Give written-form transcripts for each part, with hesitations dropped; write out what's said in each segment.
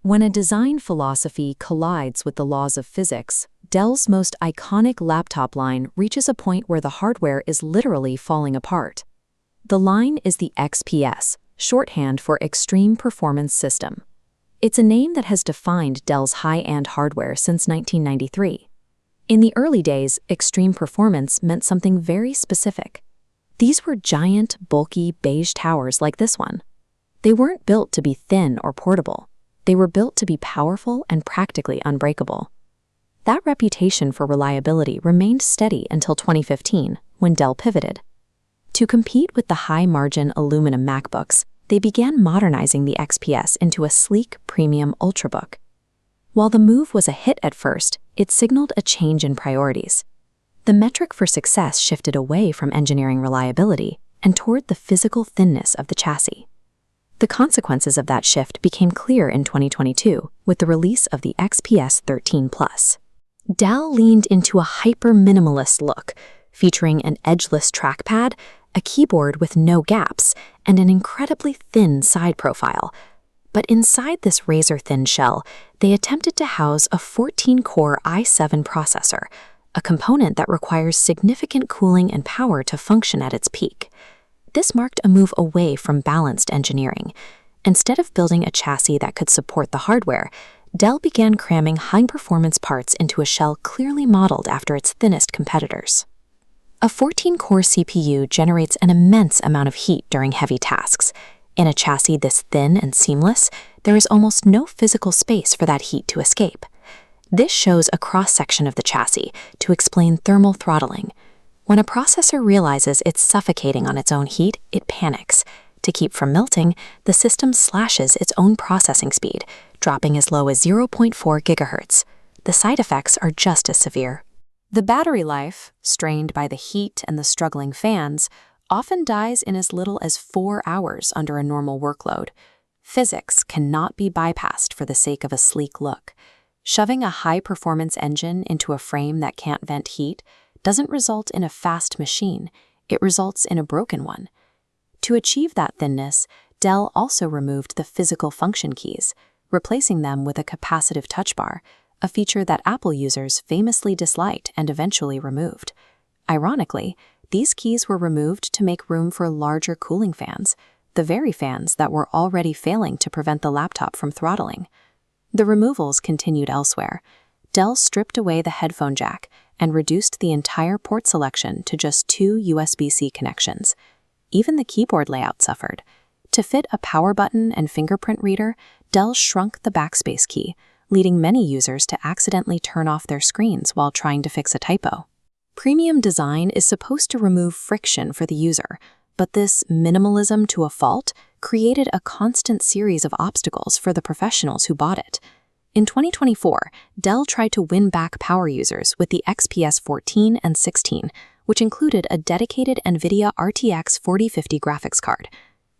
When a design philosophy collides with the laws of physics, Dell's most iconic laptop line reaches a point where the hardware is literally falling apart. The line is the XPS, shorthand for Extreme Performance System. It's a name that has defined Dell's high-end hardware since 1993. In the early days, extreme performance meant something very specific. These were giant, bulky, beige towers like this one. They weren't built to be thin or portable. They were built to be powerful and practically unbreakable. That reputation for reliability remained steady until 2015, when Dell pivoted. To compete with the high-margin aluminum MacBooks, they began modernizing the XPS into a sleek, premium Ultrabook. While the move was a hit at first, it signaled a change in priorities. The metric for success shifted away from engineering reliability and toward the physical thinness of the chassis. The consequences of that shift became clear in 2022 with the release of the XPS 13 Plus. Dell leaned into a hyper-minimalist look, featuring an edgeless trackpad, a keyboard with no gaps, and an incredibly thin side profile. But inside this razor-thin shell, they attempted to house a 14-core i7 processor, a component that requires significant cooling and power to function at its peak. This marked a move away from balanced engineering. Instead of building a chassis that could support the hardware, Dell began cramming high-performance parts into a shell clearly modeled after its thinnest competitors. A 14-core CPU generates an immense amount of heat during heavy tasks. In a chassis this thin and seamless, there is almost no physical space for that heat to escape. This shows a cross-section of the chassis to explain thermal throttling. When a processor realizes it's suffocating on its own heat, it panics. To keep from melting, the system slashes its own processing speed, dropping as low as 0.4 GHz. The side effects are just as severe. The battery life, strained by the heat and the struggling fans, often dies in as little as 4 hours under a normal workload. Physics cannot be bypassed for the sake of a sleek look. Shoving a high-performance engine into a frame that can't vent heat doesn't result in a fast machine, it results in a broken one. To achieve that thinness, Dell also removed the physical function keys, replacing them with a capacitive touch bar, a feature that Apple users famously disliked and eventually removed. Ironically, these keys were removed to make room for larger cooling fans, the very fans that were already failing to prevent the laptop from throttling. The removals continued elsewhere. Dell stripped away the headphone jack and reduced the entire port selection to just 2 USB-C connections. Even the keyboard layout suffered. To fit a power button and fingerprint reader, Dell shrunk the backspace key, leading many users to accidentally turn off their screens while trying to fix a typo. Premium design is supposed to remove friction for the user, but this minimalism to a fault created a constant series of obstacles for the professionals who bought it. In 2024, Dell tried to win back power users with the XPS 14 and 16, which included a dedicated NVIDIA RTX 4050 graphics card.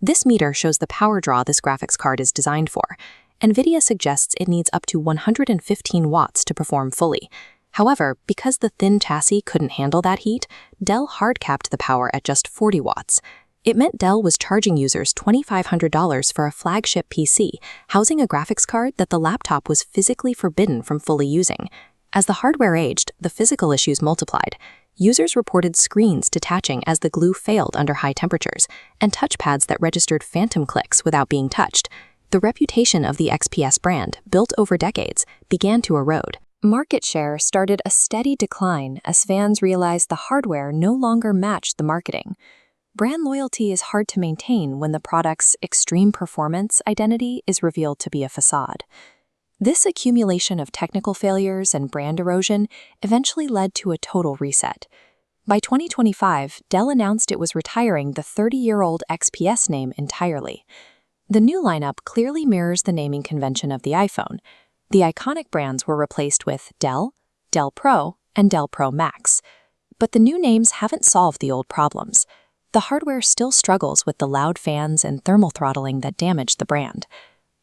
This meter shows the power draw this graphics card is designed for. NVIDIA suggests it needs up to 115 watts to perform fully. However, because the thin chassis couldn't handle that heat, Dell hard-capped the power at just 40 watts. It meant Dell was charging users $2,500 for a flagship PC, housing a graphics card that the laptop was physically forbidden from fully using. As the hardware aged, the physical issues multiplied. Users reported screens detaching as the glue failed under high temperatures, and touchpads that registered phantom clicks without being touched. The reputation of the XPS brand, built over decades, began to erode. Market share started a steady decline as fans realized the hardware no longer matched the marketing. Brand loyalty is hard to maintain when the product's extreme performance identity is revealed to be a facade. This accumulation of technical failures and brand erosion eventually led to a total reset. By 2025, Dell announced it was retiring the 30-year-old XPS name entirely. The new lineup clearly mirrors the naming convention of the iPhone. The iconic brands were replaced with Dell, Dell Pro, and Dell Pro Max. But the new names haven't solved the old problems. The hardware still struggles with the loud fans and thermal throttling that damaged the brand.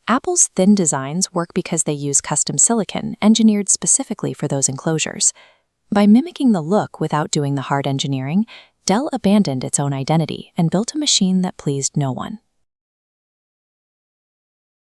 Apple's thin designs work because they use custom silicon engineered specifically for those enclosures. By mimicking the look without doing the hard engineering, Dell abandoned its own identity and built a machine that pleased no one.